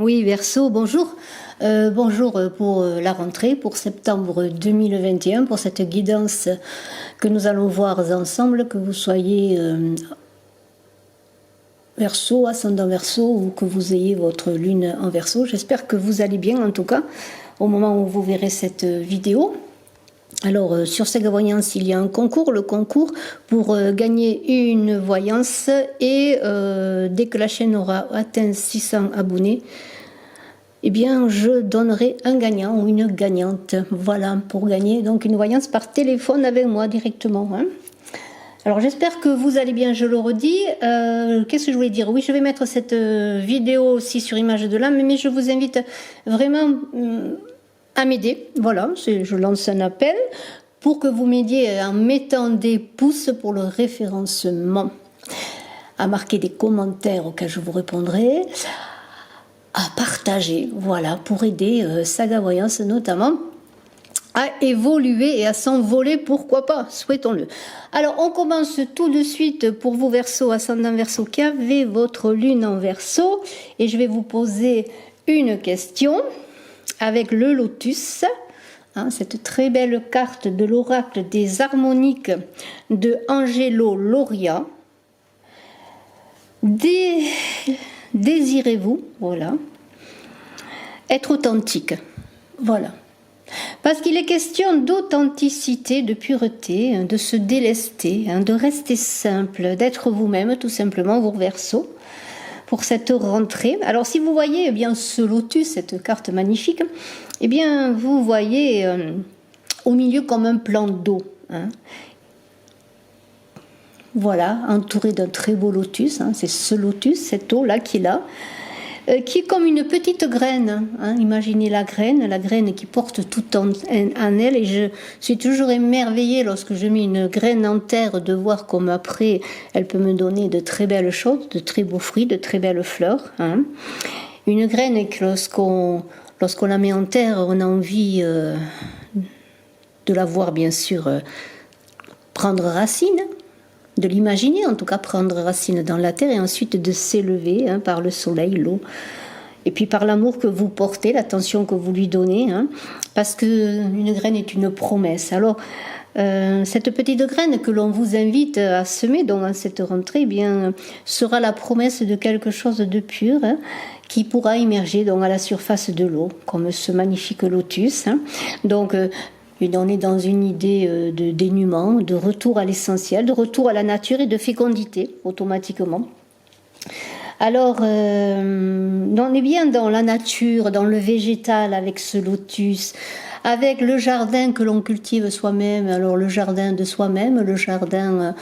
Oui, Verseau, bonjour. Bonjour pour la rentrée, pour septembre 2021, pour cette guidance que nous allons voir ensemble, que vous soyez Verseau, ascendant Verseau ou que vous ayez votre lune en Verseau. J'espère que vous allez bien en tout cas au moment où vous verrez cette vidéo. Alors sur Sega Voyance, il y a un concours, le concours pour gagner une voyance et dès que la chaîne aura atteint 600 abonnés, eh bien, je donnerai un gagnant ou une gagnante, voilà, pour gagner donc une voyance par téléphone avec moi directement. Alors, j'espère que vous allez bien, je le redis. Qu'est-ce que je voulais dire? Oui, je vais mettre cette vidéo aussi sur Image de l'âme, mais je vous invite vraiment à m'aider. Voilà, je lance un appel pour que vous m'aidiez en mettant des pouces pour le référencement, à marquer des commentaires auxquels je vous répondrai, à partager, voilà, pour aider Saga Voyance notamment à évoluer et à s'envoler, pourquoi pas, souhaitons-le. Alors on commence tout de suite pour vous Verseau, ascendant Verseau, qui avez votre lune en Verseau, et je vais vous poser une question avec le lotus, cette très belle carte de l'oracle des harmoniques de Angelo Loria. Désirez-vous, voilà, être authentique, voilà. Parce qu'il est question d'authenticité, de pureté, de se délester, de rester simple, d'être vous-même, tout simplement, vous Verseau, pour cette rentrée. Alors si vous voyez bien ce lotus, cette carte magnifique, eh bien vous voyez au milieu comme un plan d'eau. Voilà, entouré d'un très beau lotus, c'est ce lotus, cette eau-là qui est là, qui est comme une petite graine. Imaginez la graine qui porte tout en elle, et je suis toujours émerveillée lorsque je mets une graine en terre de voir comme après elle peut me donner de très belles choses, de très beaux fruits, de très belles fleurs. Une graine que lorsqu'on la met en terre, on a envie de la voir bien sûr prendre racine, de l'imaginer, en tout cas prendre racine dans la terre et ensuite de s'élever par le soleil, l'eau, et puis par l'amour que vous portez, l'attention que vous lui donnez, parce qu'une graine est une promesse. Alors, cette petite graine que l'on vous invite à semer donc en cette rentrée, sera la promesse de quelque chose de pur qui pourra émerger donc à la surface de l'eau, comme ce magnifique lotus. Donc, on est dans une idée de dénuement, de retour à l'essentiel, de retour à la nature et de fécondité, automatiquement. Alors, on est bien dans la nature, dans le végétal avec ce lotus, avec le jardin que l'on cultive soi-même. Alors, le jardin de soi-même, le jardin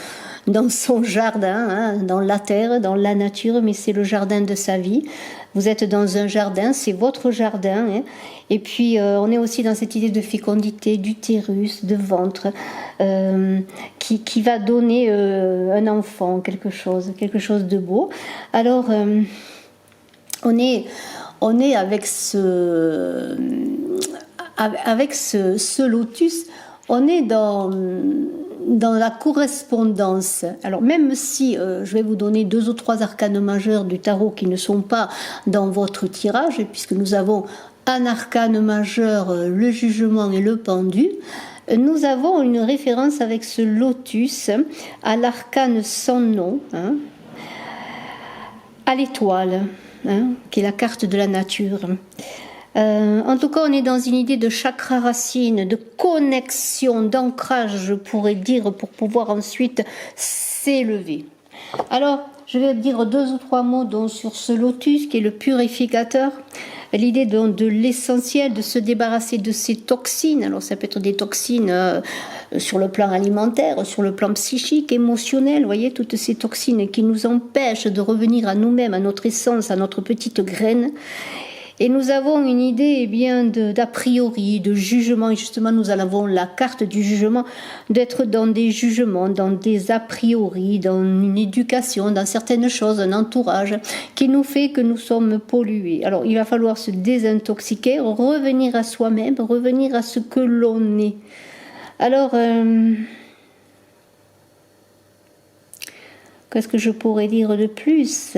dans son jardin, dans la terre, dans la nature, mais c'est le jardin de sa vie. Vous êtes dans un jardin, c'est votre jardin. Et puis, on est aussi dans cette idée de fécondité, d'utérus, de ventre, qui va donner un enfant, quelque chose de beau. Alors, on est avec ce lotus, on est dans la correspondance. Alors même si je vais vous donner 2 ou 3 arcanes majeurs du tarot qui ne sont pas dans votre tirage, puisque nous avons un arcane majeur, le jugement et le pendu, nous avons une référence avec ce lotus à l'arcane sans nom, à l'étoile, qui est la carte de la nature. En tout cas, on est dans une idée de chakra racine, de connexion, d'ancrage, je pourrais dire, pour pouvoir ensuite s'élever. Alors, je vais dire 2 ou 3 mots donc, sur ce lotus qui est le purificateur. L'idée donc de l'essentiel, de se débarrasser de ces toxines. Alors, ça peut être des toxines sur le plan alimentaire, sur le plan psychique, émotionnel. Vous voyez, toutes ces toxines qui nous empêchent de revenir à nous-mêmes, à notre essence, à notre petite graine. Et nous avons une idée d'a priori, de jugement. Et justement, nous avons la carte du jugement, d'être dans des jugements, dans des a priori, dans une éducation, dans certaines choses, un entourage qui nous fait que nous sommes pollués. Alors, il va falloir se désintoxiquer, revenir à soi-même, revenir à ce que l'on est. Alors, qu'est-ce que je pourrais dire de plus ?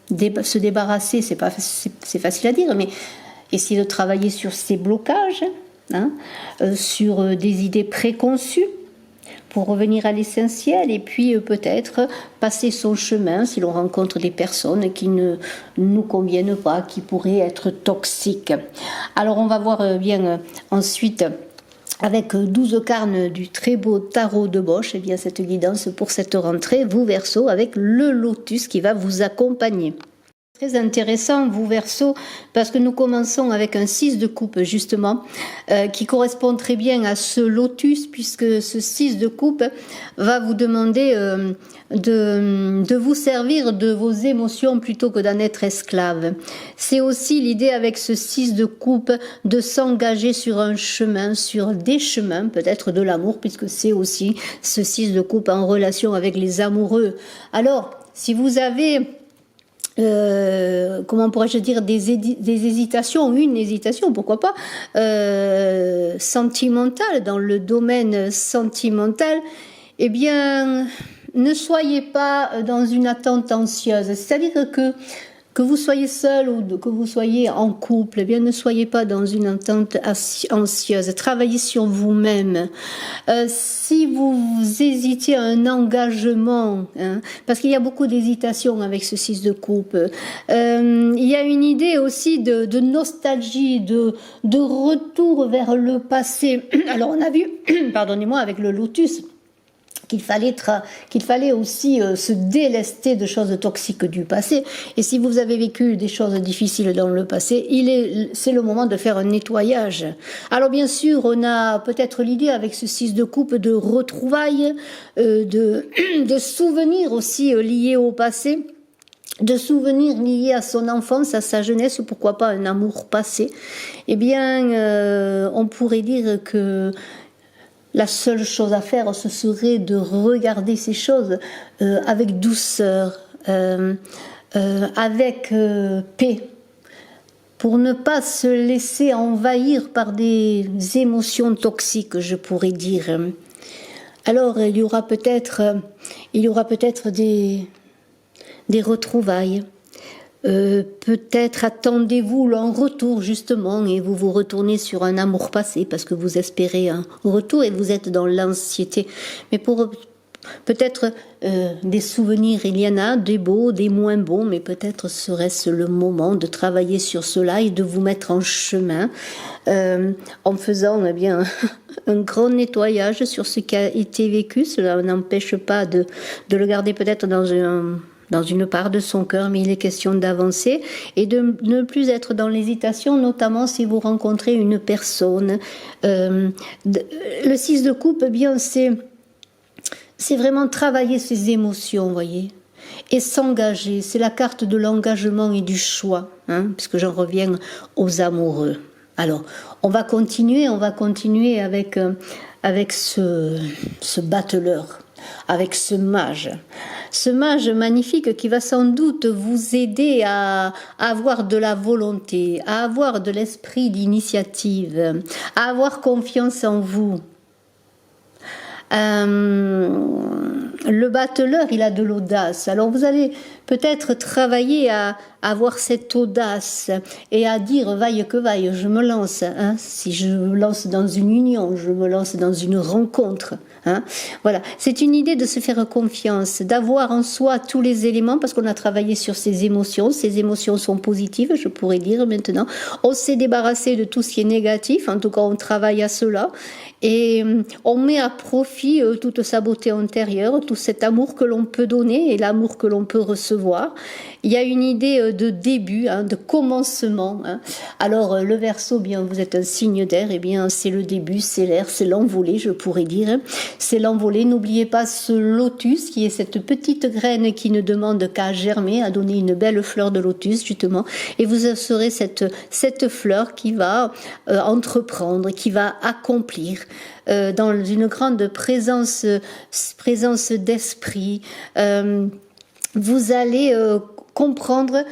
se débarrasser, c'est facile à dire, mais essayer de travailler sur ces blocages, hein, sur des idées préconçues, pour revenir à l'essentiel, et puis peut-être passer son chemin si l'on rencontre des personnes qui ne nous conviennent pas, qui pourraient être toxiques. Alors on va voir bien ensuite, avec 12 cartes du très beau tarot de Bosch, et bien cette guidance pour cette rentrée, vous Verseau, avec le lotus qui va vous accompagner. Très intéressant, vous Verseau, parce que nous commençons avec un 6 de coupe justement, qui correspond très bien à ce lotus, puisque ce 6 de coupe va vous demander de vous servir de vos émotions plutôt que d'en être esclave. C'est aussi l'idée avec ce 6 de coupe de s'engager sur un chemin, sur des chemins, peut-être de l'amour, puisque c'est aussi ce 6 de coupe en relation avec les amoureux. Alors, si vous avez comment pourrais-je dire, des hésitations, une hésitation, pourquoi pas, sentimentale, dans le domaine sentimental, eh bien, ne soyez pas dans une attente anxieuse. C'est-à-dire que vous soyez seul ou que vous soyez en couple, eh bien, ne soyez pas dans une attente anxieuse. Travaillez sur vous-même. Si vous hésitez à un engagement, hein, parce qu'il y a beaucoup d'hésitation avec ce 6 de coupe, il y a une idée aussi de nostalgie, de retour vers le passé. Alors, on a vu, pardonnez-moi, avec le lotus, qu'il fallait aussi se délester de choses toxiques du passé. Et si vous avez vécu des choses difficiles dans le passé, c'est le moment de faire un nettoyage. Alors bien sûr, on a peut-être l'idée avec ce 6 de coupe de retrouvailles, de souvenirs aussi liés au passé, de souvenirs liés à son enfance, à sa jeunesse, ou pourquoi pas un amour passé. Eh bien, on pourrait dire que la seule chose à faire, ce serait de regarder ces choses avec douceur, avec paix, pour ne pas se laisser envahir par des émotions toxiques, je pourrais dire. Alors, il y aura peut-être des retrouvailles. Peut-être attendez-vous un retour justement et vous vous retournez sur un amour passé parce que vous espérez un retour et vous êtes dans l'anxiété. Mais pour peut-être des souvenirs, il y en a, des beaux, des moins bons, mais peut-être serait-ce le moment de travailler sur cela et de vous mettre en chemin en faisant eh bien un grand nettoyage sur ce qui a été vécu. Cela n'empêche pas de le garder peut-être dans une part de son cœur, mais il est question d'avancer et de ne plus être dans l'hésitation, notamment si vous rencontrez une personne. Le 6 de coupe, eh bien, c'est vraiment travailler ses émotions, vous voyez, et s'engager. C'est la carte de l'engagement et du choix, hein, puisque j'en reviens aux amoureux. Alors, on va continuer avec ce battleur, avec ce mage magnifique qui va sans doute vous aider à avoir de la volonté, à avoir de l'esprit d'initiative, à avoir confiance en vous. Le battleur, il a de l'audace. Alors vous allez peut-être travailler à avoir cette audace et à dire vaille que vaille, je me lance. Hein, si je me lance dans une union, je me lance dans une rencontre. Hein, voilà, c'est une idée de se faire confiance, d'avoir en soi tous les éléments parce qu'on a travaillé sur ses émotions. Ces émotions sont positives, je pourrais dire maintenant. On s'est débarrassé de tout ce qui est négatif. En tout cas, on travaille à cela. Et on met à profit toute sa beauté intérieure, tout cet amour que l'on peut donner et l'amour que l'on peut recevoir. Il y a une idée de début, hein, de commencement. Hein. Alors le Verseau, bien, vous êtes un signe d'air, et bien c'est le début, c'est l'air, c'est l'envolée, je pourrais dire. C'est l'envolée. N'oubliez pas ce lotus qui est cette petite graine qui ne demande qu'à germer, à donner une belle fleur de lotus justement. Et vous serez cette fleur qui va entreprendre, qui va accomplir. Dans une grande présence d'esprit, vous allez comprendre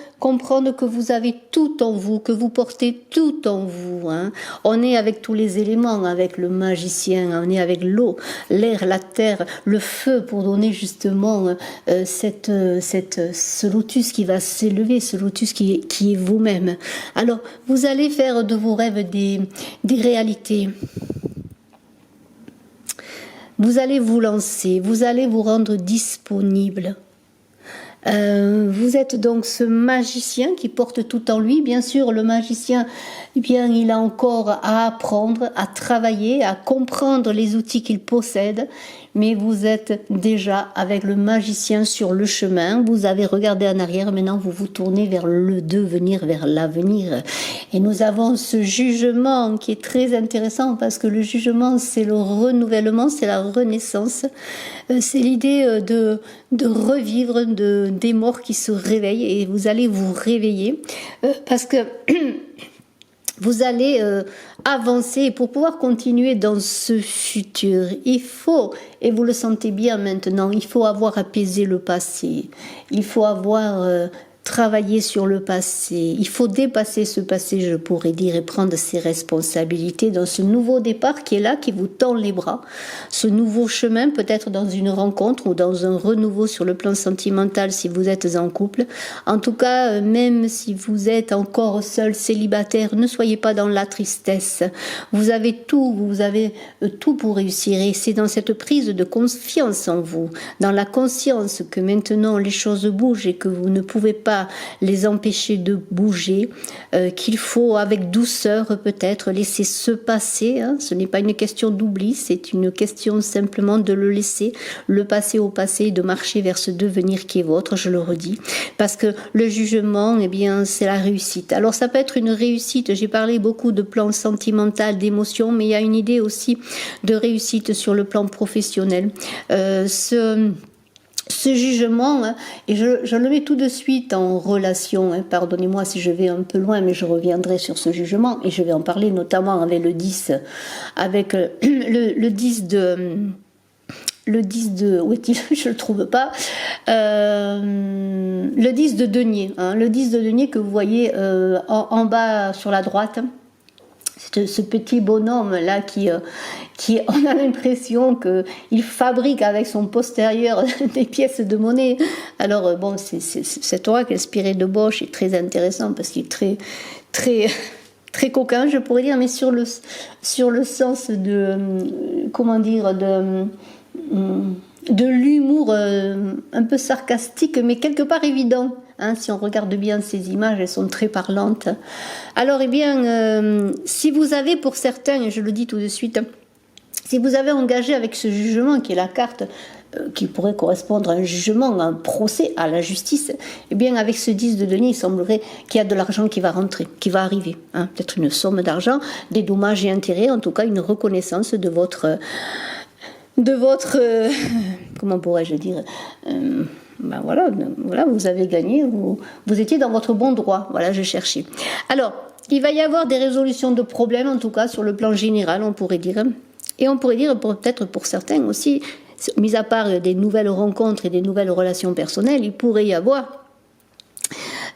que vous avez tout en vous, que vous portez tout en vous. Hein. On est avec tous les éléments, avec le magicien, on est avec l'eau, l'air, la terre, le feu pour donner justement ce lotus qui va s'élever, ce lotus qui est vous-même. Alors, vous allez faire de vos rêves des réalités. Vous allez vous lancer, vous allez vous rendre disponible. Vous êtes donc ce magicien qui porte tout en lui. Bien sûr, le magicien, eh bien, il a encore à apprendre, à travailler, à comprendre les outils qu'il possède. Mais vous êtes déjà avec le magicien sur le chemin. Vous avez regardé en arrière, maintenant vous vous tournez vers le devenir, vers l'avenir. Et nous avons ce jugement qui est très intéressant parce que le jugement, c'est le renouvellement, c'est la renaissance. C'est l'idée de revivre des morts qui se réveillent et vous allez vous réveiller parce que vous allez avancer et pour pouvoir continuer dans ce futur. Il faut, et vous le sentez bien maintenant, il faut avoir apaisé le passé. Il faut avoir travailler sur le passé. Il faut dépasser ce passé, je pourrais dire, et prendre ses responsabilités dans ce nouveau départ qui est là, qui vous tend les bras. Ce nouveau chemin, peut-être dans une rencontre ou dans un renouveau sur le plan sentimental si vous êtes en couple. En tout cas, même si vous êtes encore seul, célibataire, ne soyez pas dans la tristesse. Vous avez tout pour réussir. Et c'est dans cette prise de confiance en vous, dans la conscience que maintenant les choses bougent et que vous ne pouvez pas les empêcher de bouger, qu'il faut avec douceur peut-être laisser se passer. Hein. Ce n'est pas une question d'oubli, c'est une question simplement de le laisser, le passer au passé et de marcher vers ce devenir qui est votre, je le redis. Parce que le jugement, eh bien, c'est la réussite. Alors ça peut être une réussite, j'ai parlé beaucoup de plan sentimental, d'émotions, mais il y a une idée aussi de réussite sur le plan professionnel. Ce jugement, hein, et je le mets tout de suite en relation, hein, pardonnez-moi si je vais un peu loin, mais je reviendrai sur ce jugement, et je vais en parler notamment avec le 10, avec le 10 de, où est-il? Je le trouve pas, le 10 de denier, hein, le 10 de denier que vous voyez en bas sur la droite. Ce petit bonhomme là qui on a l'impression qu'il fabrique avec son postérieur des pièces de monnaie. Alors bon, cet oracle inspiré de Bosch est très intéressant parce qu'il est très très très coquin, je pourrais dire, mais sur le sens de comment dire de l'humour un peu sarcastique, mais quelque part évident. Hein, si on regarde bien ces images, elles sont très parlantes. Alors, eh bien, si vous avez pour certains, et je le dis tout de suite, si vous avez engagé avec ce jugement qui est la carte qui pourrait correspondre à un jugement, à un procès, à la justice, eh bien, avec ce 10 de denier, il semblerait qu'il y a de l'argent qui va rentrer, qui va arriver. Hein, peut-être une somme d'argent, des dommages et intérêts, en tout cas une reconnaissance de votre comment pourrais-je dire, ben voilà, vous avez gagné, vous étiez dans votre bon droit, voilà, je cherchais. Alors, il va y avoir des résolutions de problèmes, en tout cas sur le plan général, on pourrait dire, et on pourrait dire peut-être pour certains aussi, mis à part des nouvelles rencontres et des nouvelles relations personnelles, il pourrait y avoir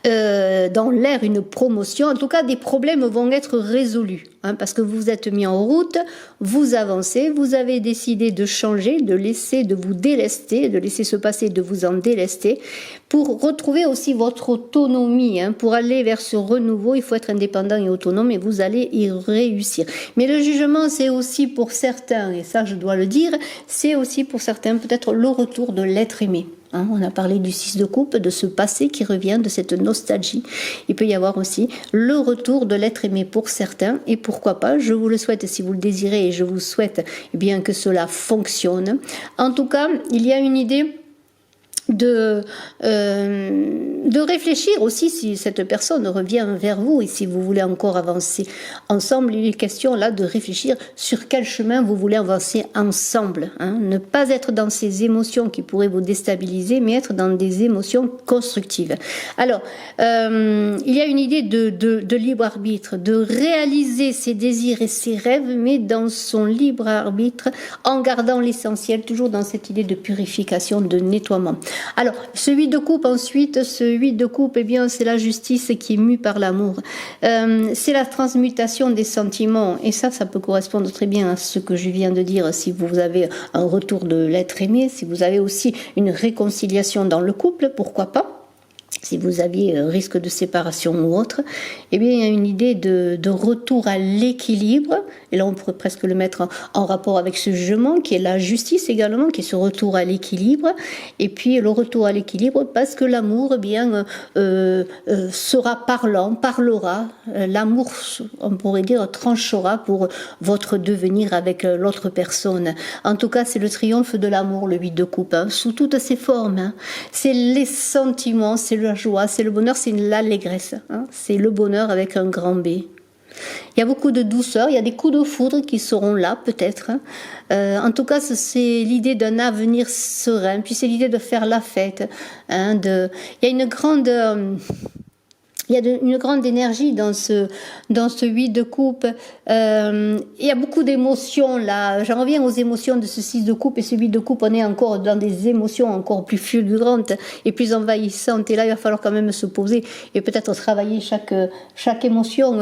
dans l'air une promotion, en tout cas des problèmes vont être résolus, hein, parce que vous êtes mis en route, vous avancez, vous avez décidé de changer, de vous délester, de laisser se passer, de vous en délester, pour retrouver aussi votre autonomie, hein, pour aller vers ce renouveau, il faut être indépendant et autonome et vous allez y réussir. Mais le jugement, c'est aussi pour certains, et ça je dois le dire, c'est aussi pour certains peut-être le retour de l'être aimé. Hein, on a parlé du 6 de coupe, de ce passé qui revient, de cette nostalgie. Il peut y avoir aussi le retour de l'être aimé pour certains, et pourquoi pas, je vous le souhaite si vous le désirez, et je vous souhaite eh bien que cela fonctionne. En tout cas, il y a une idée de réfléchir aussi si cette personne revient vers vous et si vous voulez encore avancer ensemble. Il est question là de réfléchir sur quel chemin vous voulez avancer ensemble, hein. Ne pas être dans ces émotions qui pourraient vous déstabiliser, mais être dans des émotions constructives. Alors, il y a une idée de libre arbitre, de réaliser ses désirs et ses rêves, mais dans son libre arbitre, en gardant l'essentiel, toujours dans cette idée de purification, de nettoiement. Alors, ce 8 de coupe ensuite, ce 8 de coupe, eh bien, c'est la justice qui est mue par l'amour. C'est la transmutation des sentiments. Et ça peut correspondre très bien à ce que je viens de dire. Si vous avez un retour de l'être aimé, si vous avez aussi une réconciliation dans le couple, pourquoi pas? Si vous aviez risque de séparation ou autre, eh bien, il y a une idée de retour à l'équilibre. Et là, on pourrait presque le mettre en rapport avec ce jugement, qui est la justice également, qui est ce retour à l'équilibre. Et puis, le retour à l'équilibre, parce que l'amour, eh bien, sera parlera. L'amour, on pourrait dire, tranchera pour votre devenir avec l'autre personne. En tout cas, c'est le triomphe de l'amour, le 8 de coupe, hein, sous toutes ses formes. Hein. C'est les sentiments, c'est la joie, c'est le bonheur, c'est l'allégresse. Hein. C'est le bonheur avec un grand B. Il y a beaucoup de douceur, il y a des coups de foudre qui seront là peut-être. En tout cas, c'est l'idée d'un avenir serein, puis c'est l'idée de faire la fête. Hein, il y a une grande... il y a une grande énergie dans ce 8 de coupe. Il y a beaucoup d'émotions là. J'en reviens aux émotions de ce 6 de coupe et ce 8 de coupe. On est encore dans des émotions encore plus fulgurantes et plus envahissantes. Et là, il va falloir quand même se poser et peut-être travailler chaque émotion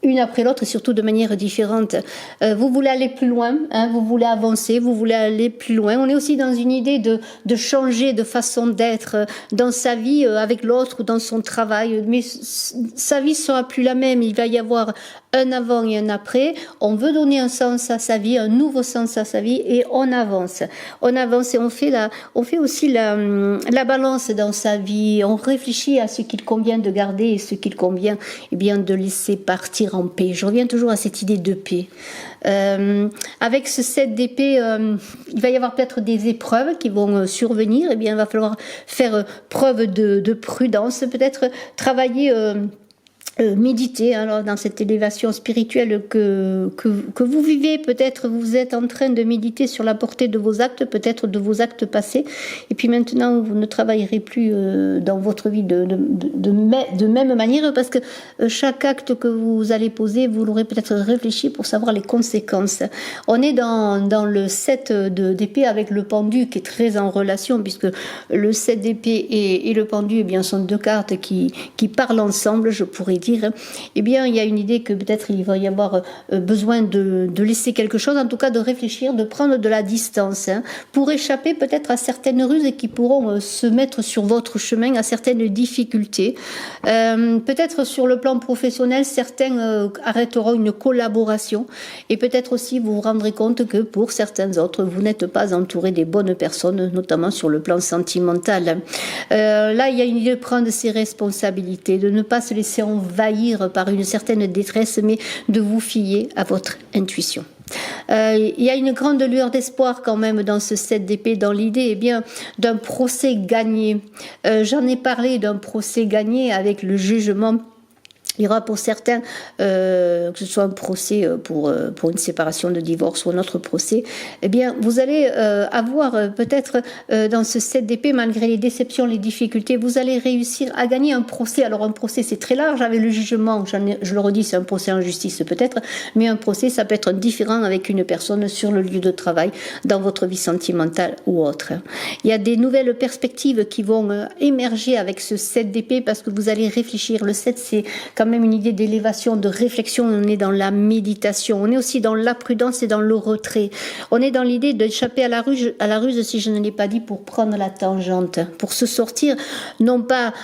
une après l'autre et surtout de manière différente. Vous voulez aller plus loin, hein, vous voulez avancer, vous voulez aller plus loin. On est aussi dans une idée de changer de façon d'être dans sa vie avec l'autre ou dans son travail. Mais sa vie sera plus la même. Il va y avoir un avant et un après. On veut donner un sens à sa vie, un nouveau sens à sa vie et on avance. On avance et on fait aussi la balance dans sa vie. On réfléchit à ce qu'il convient de garder et ce qu'il convient eh bien, de laisser partir en paix. Je reviens toujours à cette idée de paix. Avec ce 7 d'épée, il va y avoir peut-être des épreuves qui vont survenir. Eh bien, il va falloir faire preuve de prudence, peut-être travailler... méditer alors dans cette élévation spirituelle que vous vivez, peut-être vous êtes en train de méditer sur la portée de vos actes, peut-être de vos actes passés, et puis maintenant vous ne travaillerez plus dans votre vie de même manière, parce que chaque acte que vous allez poser, vous l'aurez peut-être réfléchi pour savoir les conséquences. On est dans le 7 d'épée avec le pendu qui est très en relation, puisque le 7 d'épée et le pendu eh bien, sont deux cartes qui parlent ensemble, je pourrais dire. Eh bien, il y a une idée que peut-être il va y avoir besoin de laisser quelque chose, en tout cas de réfléchir, de prendre de la distance, hein, pour échapper peut-être à certaines ruses qui pourront se mettre sur votre chemin, à certaines difficultés. Peut-être sur le plan professionnel, certains arrêteront une collaboration et peut-être aussi vous vous rendrez compte que pour certains autres, vous n'êtes pas entouré des bonnes personnes, notamment sur le plan sentimental. Là, il y a une idée de prendre ses responsabilités, de ne pas se laisser envahir par une certaine détresse, mais de vous fier à votre intuition. Il y a une grande lueur d'espoir quand même dans ce 7 d'épée, dans l'idée eh bien, d'un procès gagné. J'en ai parlé d'un procès gagné avec le jugement. Il y aura pour certains, que ce soit un procès pour une séparation de divorce ou un autre procès, eh bien, vous allez avoir peut-être dans ce 7 d'épée, malgré les déceptions, les difficultés, vous allez réussir à gagner un procès. Alors un procès, c'est très large avec le jugement, je le redis, c'est un procès en justice peut-être, mais un procès, ça peut être différent avec une personne sur le lieu de travail, dans votre vie sentimentale ou autre. Il y a des nouvelles perspectives qui vont émerger avec ce 7 d'épée parce que vous allez réfléchir. Le 7, c'est quand même une idée d'élévation, de réflexion. On est dans la méditation, on est aussi dans la prudence et dans le retrait. On est dans l'idée d'échapper à la ruse, si je ne l'ai pas dit, pour prendre la tangente, pour se sortir, non pas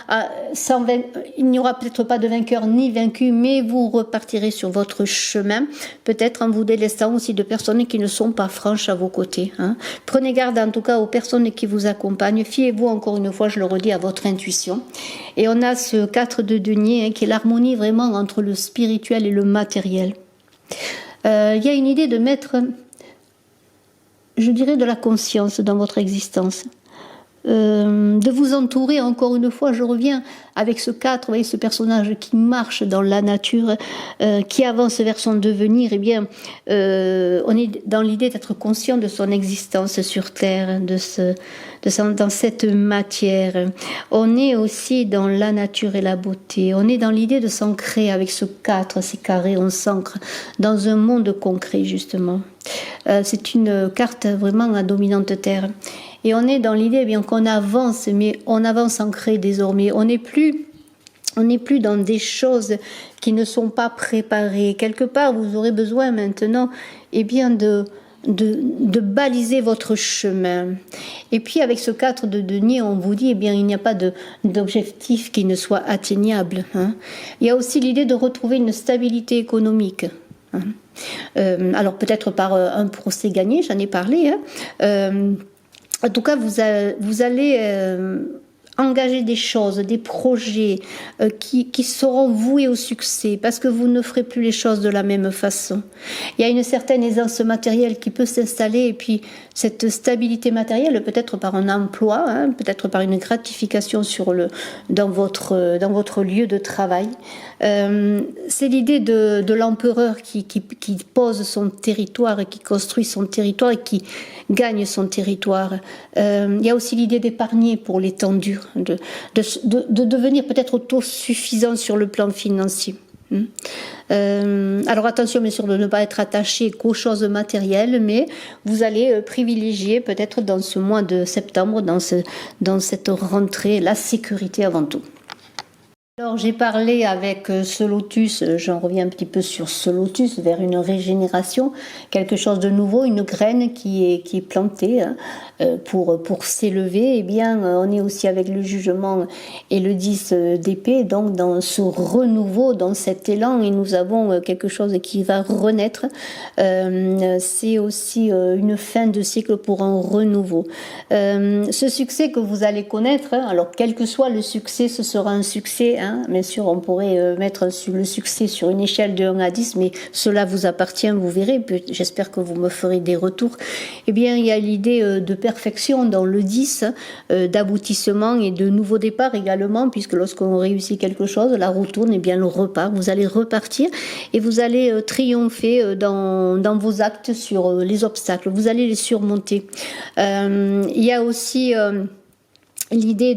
il n'y aura peut-être pas de vainqueur ni vaincu, mais vous repartirez sur votre chemin, peut-être en vous délestant aussi de personnes qui ne sont pas franches à vos côtés. Hein. Prenez garde en tout cas aux personnes qui vous accompagnent. Fiez-vous encore une fois, je le redis, à votre intuition. Et on a ce 4 de denier, hein, qui est l'harmonie vraiment entre le spirituel et le matériel. Il y a une idée de mettre, je dirais, de la conscience dans votre existence. De vous entourer, encore une fois, je reviens avec ce 4, vous voyez, ce personnage qui marche dans la nature, qui avance vers son devenir, eh bien, on est dans l'idée d'être conscient de son existence sur Terre, dans cette matière. On est aussi dans la nature et la beauté. On est dans l'idée de s'ancrer avec ce 4, ces carrés, on s'ancre dans un monde concret, justement. C'est une carte vraiment à dominante terre. Et on est dans l'idée eh bien qu'on avance, mais on avance ancré désormais. On n'est plus dans des choses qui ne sont pas préparées. Quelque part, vous aurez besoin maintenant eh bien, de baliser votre chemin. Et puis avec ce 4 de denier, on vous dit, eh bien, il n'y a pas d'objectif qui ne soit atteignable. Hein. Il y a aussi l'idée de retrouver une stabilité économique. Hein. Alors peut-être par un procès gagné, j'en ai parlé. Hein. En tout cas, vous allez engager des choses, des projets qui seront voués au succès parce que vous ne ferez plus les choses de la même façon. Il y a une certaine aisance matérielle qui peut s'installer et puis cette stabilité matérielle peut-être par un emploi, hein, peut-être par une gratification dans votre lieu de travail. C'est l'idée de l'empereur qui pose son territoire et qui construit son territoire et qui gagne son territoire. Il y a aussi l'idée d'épargner pour les temps durs, de devenir peut-être autosuffisant sur le plan financier. Alors attention bien sûr de ne pas être attaché qu'aux choses matérielles, mais vous allez privilégier peut-être dans ce mois de septembre, dans cette rentrée, la sécurité avant tout. Alors j'ai parlé avec ce lotus, j'en reviens un petit peu sur ce lotus, vers une régénération, quelque chose de nouveau, une graine qui est plantée hein, pour s'élever. Eh bien, on est aussi avec le jugement et le 10 d'épée, donc dans ce renouveau, dans cet élan, et nous avons quelque chose qui va renaître. C'est aussi une fin de cycle pour un renouveau. Ce succès que vous allez connaître, hein, alors quel que soit le succès, ce sera un succès. Hein, bien sûr, on pourrait mettre le succès sur une échelle de 1 à 10, mais cela vous appartient, vous verrez. J'espère que vous me ferez des retours. Eh bien, il y a l'idée de perfection dans le 10, d'aboutissement et de nouveau départ également, puisque lorsqu'on réussit quelque chose, la roue tourne, et bien le repart. Vous allez repartir et vous allez triompher dans vos actes sur les obstacles. Vous allez les surmonter. Il y a aussi l'idée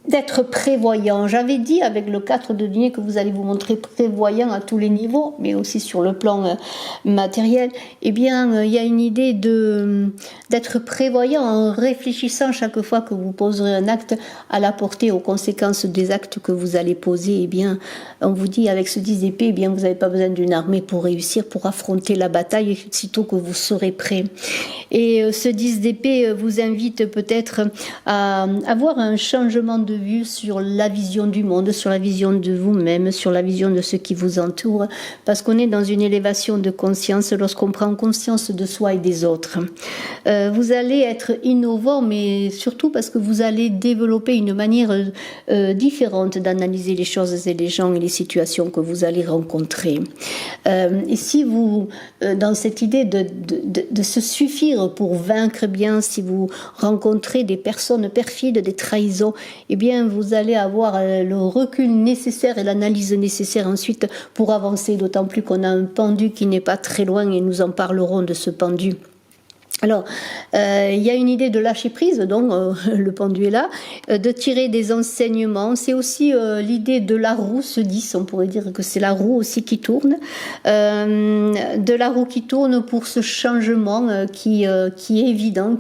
d'être prévoyant. J'avais dit avec le 4 de denier que vous allez vous montrer prévoyant à tous les niveaux, mais aussi sur le plan matériel. Eh bien, il y a une idée d'être prévoyant en réfléchissant chaque fois que vous poserez un acte à la portée aux conséquences des actes que vous allez poser. Eh bien, on vous dit avec ce 10 d'épée, eh bien, vous n'avez pas besoin d'une armée pour réussir, pour affronter la bataille, sitôt que vous serez prêt. Et ce 10 d'épée vous invite peut-être à avoir un changement de vue sur la vision du monde, sur la vision de vous-même, sur la vision de ce qui vous entoure, parce qu'on est dans une élévation de conscience lorsqu'on prend conscience de soi et des autres. Vous allez être innovant, mais surtout parce que vous allez développer une manière différente d'analyser les choses et les gens et les situations que vous allez rencontrer. Et si vous, dans cette idée de se suffire pour vaincre bien, si vous rencontrez des personnes perfides, des trahisons, eh bien vous allez avoir le recul nécessaire et l'analyse nécessaire ensuite pour avancer, d'autant plus qu'on a un pendu qui n'est pas très loin et nous en parlerons de ce pendu. Alors, il y a une idée de lâcher prise, donc le pendu est là, de tirer des enseignements. C'est aussi l'idée de la roue, ce 10, on pourrait dire que c'est la roue aussi qui tourne, de la roue qui tourne pour ce changement qui est évident,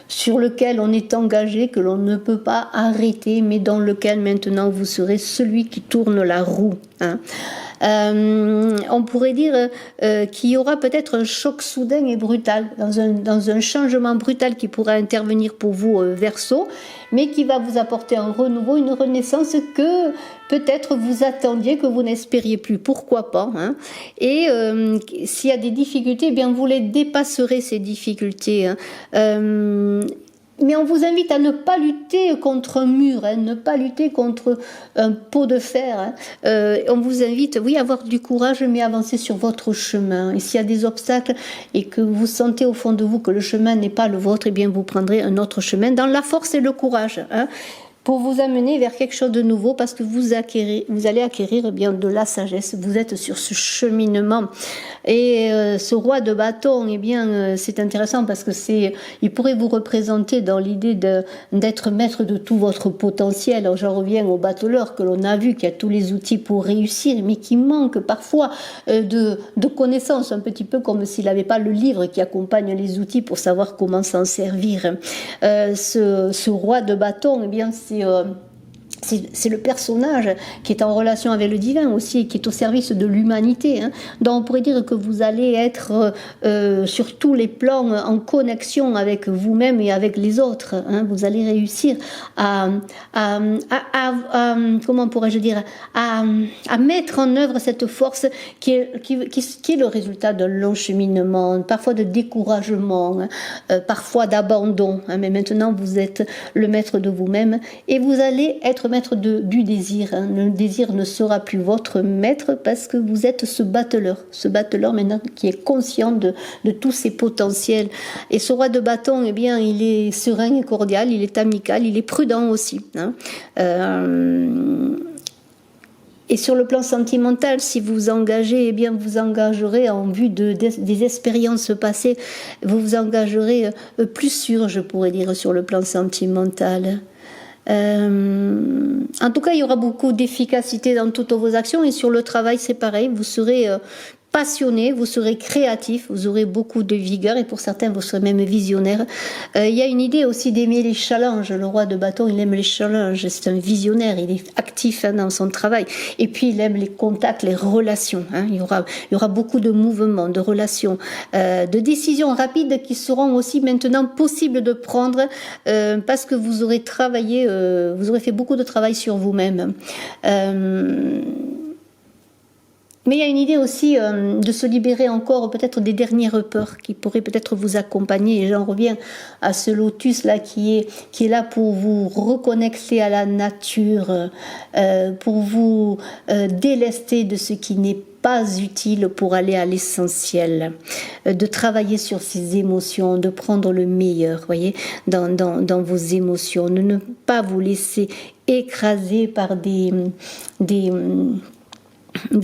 sur lequel on est engagé, que l'on ne peut pas arrêter, mais dans lequel maintenant vous serez celui qui tourne la roue. Hein. On pourrait dire qu'il y aura peut-être un choc soudain et brutal, dans un changement brutal qui pourra intervenir pour vous, Verseau, mais qui va vous apporter un renouveau, une renaissance que peut-être vous attendiez, que vous n'espériez plus. Pourquoi pas, hein. Et s'il y a des difficultés, eh bien vous les dépasserez, ces difficultés. Hein. Mais on vous invite à ne pas lutter contre un mur, hein, ne pas lutter contre un pot de fer. Hein. On vous invite, oui, à avoir du courage, mais avancer sur votre chemin. Et s'il y a des obstacles et que vous sentez au fond de vous que le chemin n'est pas le vôtre, eh bien vous prendrez un autre chemin dans la force et le courage. Hein. pour vous amener vers quelque chose de nouveau, parce que vous allez acquérir eh bien de la sagesse. Vous êtes sur ce cheminement. Et ce roi de bâton, eh bien, c'est intéressant parce que il pourrait vous représenter dans l'idée d'être maître de tout votre potentiel. Alors, j'en reviens au battleur que l'on a vu, qui a tous les outils pour réussir, mais qui manque parfois de connaissances, un petit peu comme s'il n'avait pas le livre qui accompagne les outils pour savoir comment s'en servir. Ce roi de bâton, eh bien, c'est le personnage qui est en relation avec le divin aussi, qui est au service de l'humanité. Donc on pourrait dire que vous allez être sur tous les plans en connexion avec vous-même et avec les autres. Vous allez réussir à comment pourrais-je dire, à mettre en œuvre cette force qui est le résultat d'un long cheminement, parfois de découragement, parfois d'abandon. Mais maintenant vous êtes le maître de vous-même et vous allez être maître du désir. Le désir ne sera plus votre maître parce que vous êtes ce battleur maintenant qui est conscient de tous ses potentiels. Et ce roi de bâton, eh bien, il est serein et cordial, il est amical, il est prudent aussi. Et sur le plan sentimental, si vous vous engagez, eh bien, vous engagerez en vue des expériences passées, vous vous engagerez plus sûr, je pourrais dire, sur le plan sentimental. En tout cas, il y aura beaucoup d'efficacité dans toutes vos actions et sur le travail, c'est pareil. Vous serez passionné, vous serez créatif, vous aurez beaucoup de vigueur et pour certains, vous serez même visionnaire. Il y a une idée aussi d'aimer les challenges. Le roi de bâton, il aime les challenges. C'est un visionnaire, il est actif dans son travail. Et puis, il aime les contacts, les relations. Il y aura beaucoup de mouvements, de relations, de décisions rapides qui seront aussi maintenant possibles de prendre parce que vous aurez travaillé, vous aurez fait beaucoup de travail sur vous-même. Mais il y a une idée aussi de se libérer encore peut-être des dernières peurs qui pourraient peut-être vous accompagner. Et j'en reviens à ce lotus là qui est là pour vous reconnecter à la nature, pour vous délester de ce qui n'est pas utile pour aller à l'essentiel, de travailler sur ses émotions, de prendre le meilleur, voyez, dans vos émotions, de ne pas vous laisser écraser par des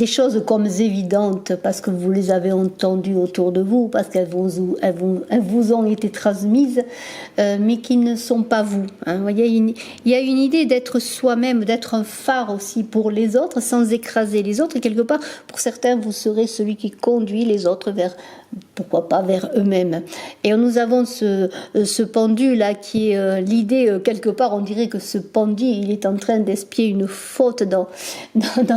choses comme évidentes parce que vous les avez entendues autour de vous, parce qu'elles vous ont été transmises, mais qui ne sont pas vous. Voyez, il y a une idée d'être soi-même, d'être un phare aussi pour les autres, sans écraser les autres. Et quelque part, pour certains, vous serez celui qui conduit les autres pourquoi pas vers eux-mêmes. Et nous avons ce pendu là qui est l'idée, quelque part on dirait que ce pendu il est en train d'espier une faute dans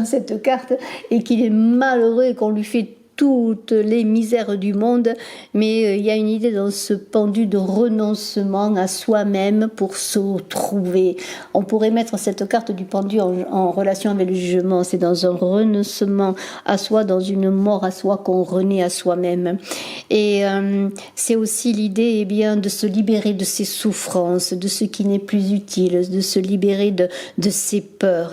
cette carte et qu'il est malheureux et qu'on lui fait toutes les misères du monde, mais il y a une idée dans ce pendu de renoncement à soi-même pour se trouver. On pourrait mettre cette carte du pendu en relation avec le jugement. C'est dans un renoncement à soi, dans une mort à soi qu'on renaît à soi-même. Et c'est aussi l'idée bien de se libérer de ses souffrances, de ce qui n'est plus utile, de se libérer de ses peurs,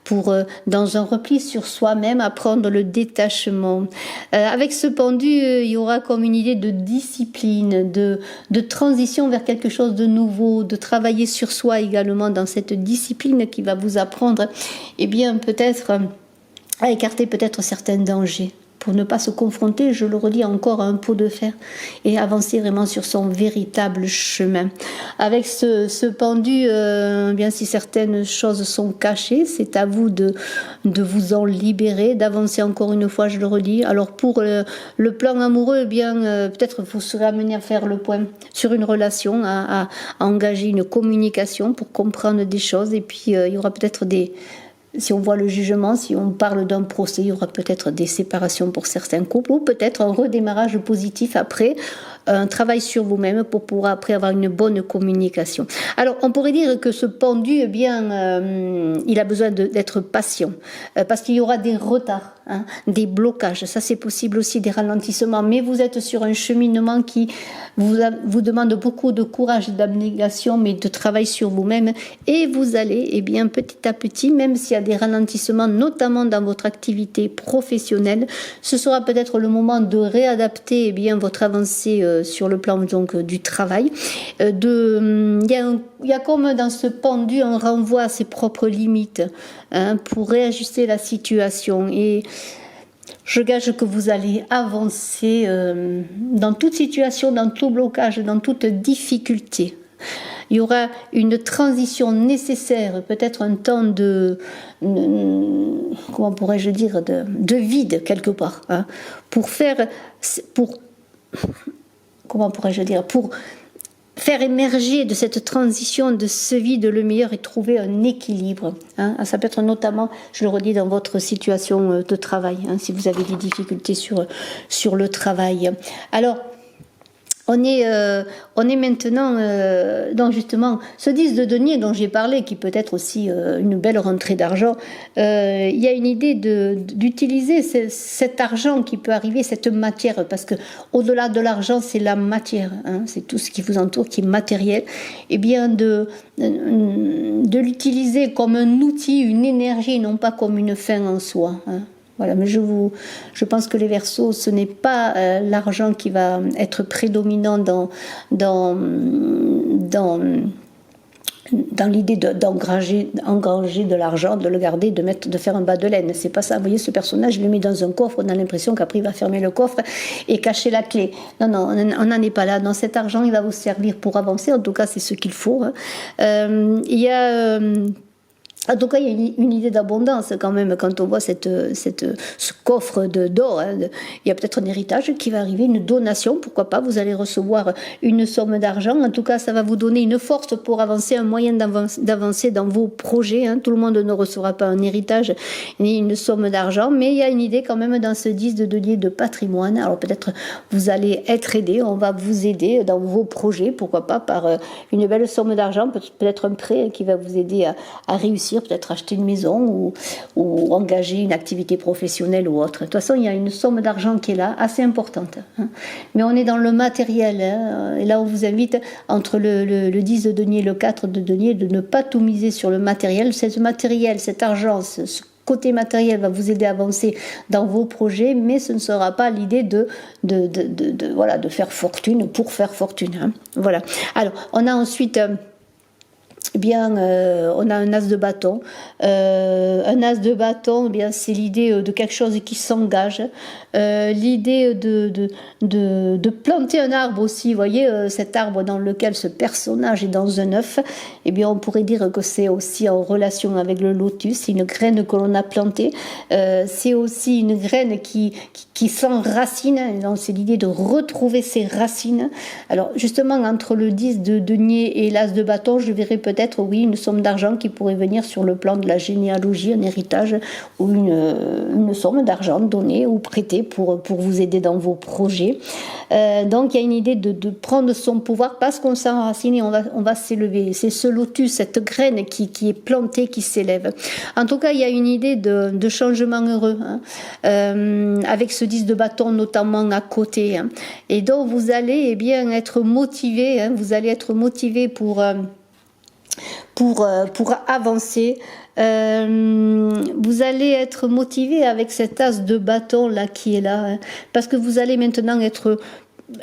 pour, dans un repli sur soi-même, apprendre le détachement. Avec ce pendu, il y aura comme une idée de discipline, de transition vers quelque chose de nouveau, de travailler sur soi également dans cette discipline qui va vous apprendre, eh bien, peut-être à écarter peut-être certains dangers, pour ne pas se confronter, je le redis encore, à un pot de fer et avancer vraiment sur son véritable chemin. Avec ce pendu, bien si certaines choses sont cachées, c'est à vous de vous en libérer, d'avancer encore une fois, je le redis. Alors pour le plan amoureux, bien peut-être vous serez amené à faire le point sur une relation, à engager une communication pour comprendre des choses et puis il y aura peut-être si on voit le jugement, si on parle d'un procès, il y aura peut-être des séparations pour certains couples ou peut-être un redémarrage positif après, un travail sur vous-même pour pouvoir après avoir une bonne communication. Alors, on pourrait dire que ce pendu, eh bien, il a besoin d'être patient parce qu'il y aura des retards. hein, des blocages. Ça, c'est possible aussi, des ralentissements. Mais vous êtes sur un cheminement qui vous demande beaucoup de courage, d'abnégation, mais de travail sur vous-même. Et vous allez, eh bien, petit à petit, même s'il y a des ralentissements, notamment dans votre activité professionnelle, ce sera peut-être le moment de réadapter, eh bien, votre avancée sur le plan donc du travail. Il y a comme dans ce pendu un renvoi à ses propres limites, hein, pour réajuster la situation. Et je gage que vous allez avancer dans toute situation, dans tout blocage, dans toute difficulté. Il y aura une transition nécessaire, peut-être un temps comment pourrais-je dire, de vide quelque part, hein, comment pourrais-je dire, pour faire émerger de cette transition, de ce vide, le meilleur et trouver un équilibre. Hein. Ça peut être notamment, je le redis, dans votre situation de travail, hein, si vous avez des difficultés sur le travail. Alors, on est maintenant dans justement ce 10 de denier dont j'ai parlé, qui peut être aussi une belle rentrée d'argent. Il y a une idée d'utiliser cet argent qui peut arriver, cette matière, parce que au-delà de l'argent, c'est la matière, hein, c'est tout ce qui vous entoure, qui est matériel. Et bien de l'utiliser comme un outil, une énergie, non pas comme une fin en soi. Hein. Voilà, mais je pense que les Verseaux, ce n'est pas l'argent qui va être prédominant dans l'idée d'engranger de l'argent, de le garder, de faire un bas de laine. C'est pas ça. Vous voyez, ce personnage, je le mets dans un coffre, on a l'impression qu'après il va fermer le coffre et cacher la clé. Non, on n'en est pas là. Non, cet argent, il va vous servir pour avancer. En tout cas, c'est ce qu'il faut. Hein. Il y a... En tout cas, il y a une idée d'abondance quand même quand on voit ce coffre d'or. Hein. Il y a peut-être un héritage qui va arriver, une donation, pourquoi pas. Vous allez recevoir une somme d'argent. En tout cas, ça va vous donner une force pour avancer, un moyen d'avancer dans vos projets. Hein. Tout le monde ne recevra pas un héritage ni une somme d'argent, mais il y a une idée quand même dans ce 10 de denier de patrimoine. Alors peut-être vous allez être aidé, on va vous aider dans vos projets, pourquoi pas par une belle somme d'argent, peut-être un prêt qui va vous aider à réussir, peut-être acheter une maison ou engager une activité professionnelle ou autre. De toute façon, il y a une somme d'argent qui est là, assez importante. Hein. Mais on est dans le matériel. Hein. Et là, on vous invite, entre le 10 de denier et le 4 de denier, de ne pas tout miser sur le matériel. Cet matériel, cet argent, ce côté matériel va vous aider à avancer dans vos projets, mais ce ne sera pas l'idée de faire fortune pour faire fortune. Hein. Voilà. Alors, on a ensuite... on a un as de bâton. Un as de bâton, c'est l'idée de quelque chose qui s'engage. L'idée de planter un arbre aussi. Vous voyez, cet arbre dans lequel ce personnage est dans un œuf. On pourrait dire que c'est aussi en relation avec le lotus. C'est une graine que l'on a plantée. C'est aussi une graine qui s'enracine. Donc, c'est l'idée de retrouver ses racines. Alors, justement, entre le 10 de denier et l'as de bâton, je verrais peut-être, oui, une somme d'argent qui pourrait venir sur le plan de la généalogie, un héritage ou une somme d'argent donnée ou prêtée pour vous aider dans vos projets. Donc, il y a une idée de prendre son pouvoir parce qu'on s'enracine et on va s'élever. C'est ce lotus, cette graine qui est plantée, qui s'élève. En tout cas, il y a une idée de changement heureux, hein, avec ce 10 de bâton notamment à côté. Hein, et donc, vous allez être motivé, hein, vous allez être motivé pour avancer. Vous allez être motivé avec cet as de bâton là qui est là, hein, parce que vous allez maintenant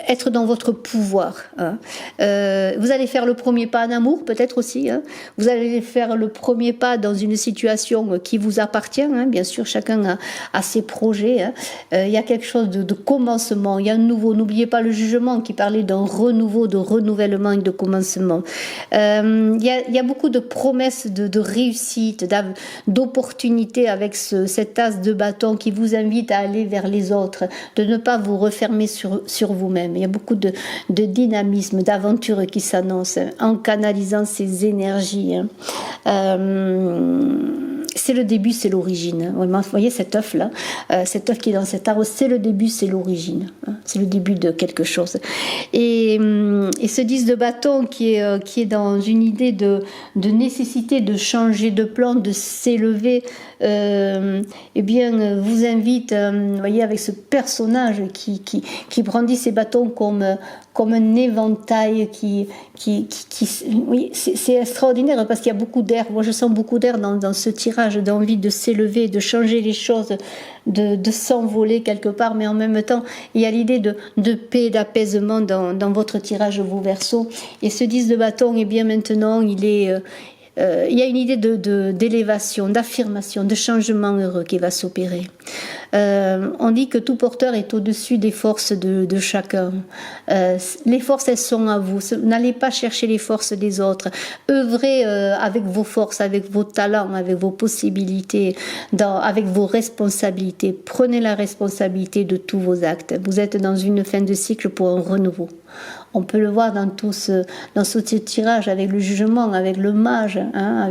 être dans votre pouvoir. Hein. Vous allez faire le premier pas en amour, peut-être aussi. Hein. Vous allez faire le premier pas dans une situation qui vous appartient. Hein. Bien sûr, chacun a ses projets. Hein. Il y a quelque chose de commencement. Il y a un nouveau. N'oubliez pas le jugement qui parlait d'un renouveau, de renouvellement et de commencement. Il y a beaucoup de promesses de réussite, d'opportunités avec cet as de bâton qui vous invite à aller vers les autres, de ne pas vous refermer sur vous-même. Il y a beaucoup de dynamisme, d'aventure qui s'annonce en canalisant ces énergies. C'est le début, c'est l'origine. Vous voyez cet œuf-là, cet œuf qui est dans cet arbre, c'est le début, c'est l'origine. C'est le début de quelque chose. Et ce 10 de bâton qui est dans une idée de nécessité de changer de plan, de s'élever, eh bien, vous invite, vous voyez, avec ce personnage qui brandit ses bâtons comme un éventail oui, c'est extraordinaire parce qu'il y a beaucoup d'air. Moi, je sens beaucoup d'air dans ce tirage, d'envie de s'élever, de changer les choses, de s'envoler quelque part, mais en même temps, il y a l'idée de paix, d'apaisement dans votre tirage, vous Verseaux. Et ce 10 de bâton, eh bien, maintenant, il y a une idée d'élévation, d'affirmation, de changement heureux qui va s'opérer. On dit que tout porteur est au-dessus des forces de chacun. Les forces, elles sont à vous. N'allez pas chercher les forces des autres. Œuvrez avec vos forces, avec vos talents, avec vos possibilités, avec vos responsabilités. Prenez la responsabilité de tous vos actes. Vous êtes dans une fin de cycle pour un renouveau. On peut le voir dans ce tirage avec le jugement, avec le mage, hein,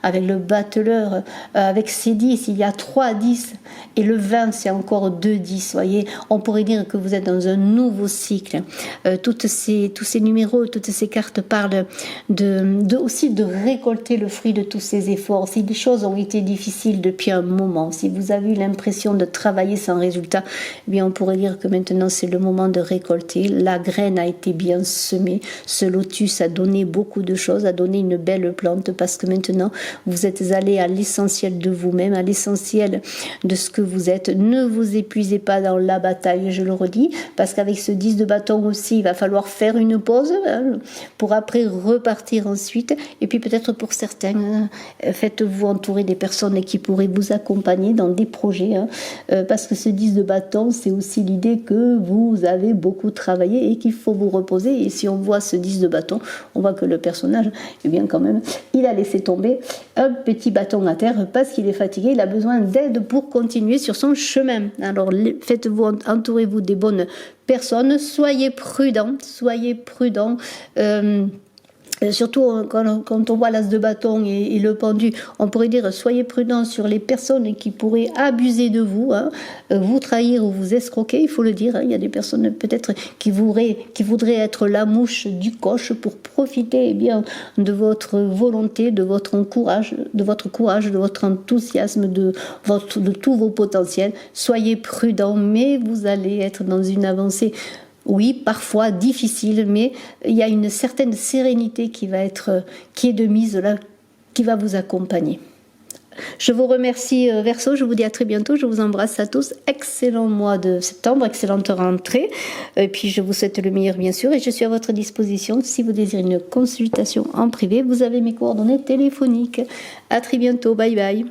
avec le battleur, avec ces 10, il y a 3 10 et le 20 c'est encore 2 10. Voyez, on pourrait dire que vous êtes dans un nouveau cycle. Tous ces numéros, toutes ces cartes parlent aussi de récolter le fruit de tous ces efforts. Si des choses ont été difficiles depuis un moment, si vous avez eu l'impression de travailler sans résultat, eh bien on pourrait dire que maintenant c'est le moment de récolter. La graine a été bien semé, ce lotus a donné beaucoup de choses, a donné une belle plante parce que maintenant vous êtes allé à l'essentiel de vous-même, à l'essentiel de ce que vous êtes. Ne vous épuisez pas dans la bataille, je le redis, parce qu'avec ce 10 de bâton aussi, il va falloir faire une pause pour après repartir ensuite. Et puis peut-être pour certains, faites-vous entourer des personnes qui pourraient vous accompagner dans des projets, parce que ce 10 de bâton, c'est aussi l'idée que vous avez beaucoup travaillé et qu'il faut vous reposer. Et si on voit ce 10 de bâton, on voit que le personnage, eh bien quand même, il a laissé tomber un petit bâton à terre parce qu'il est fatigué, il a besoin d'aide pour continuer sur son chemin. Alors faites-vous, entourez-vous des bonnes personnes, soyez prudents, surtout quand on voit l'as de bâton et le pendu, on pourrait dire soyez prudents sur les personnes qui pourraient abuser de vous, vous trahir ou vous escroquer, il faut le dire. Il y a des personnes peut-être qui voudraient être la mouche du coche pour profiter bien de votre volonté, de votre courage, de votre enthousiasme, de tous vos potentiels. Soyez prudents, mais vous allez être dans une avancée. Oui, parfois difficile, mais il y a une certaine sérénité qui est de mise là, qui va vous accompagner. Je vous remercie Verseau, je vous dis à très bientôt, je vous embrasse à tous, excellent mois de septembre, excellente rentrée, et puis je vous souhaite le meilleur bien sûr, et je suis à votre disposition si vous désirez une consultation en privé, vous avez mes coordonnées téléphoniques. À très bientôt, bye bye.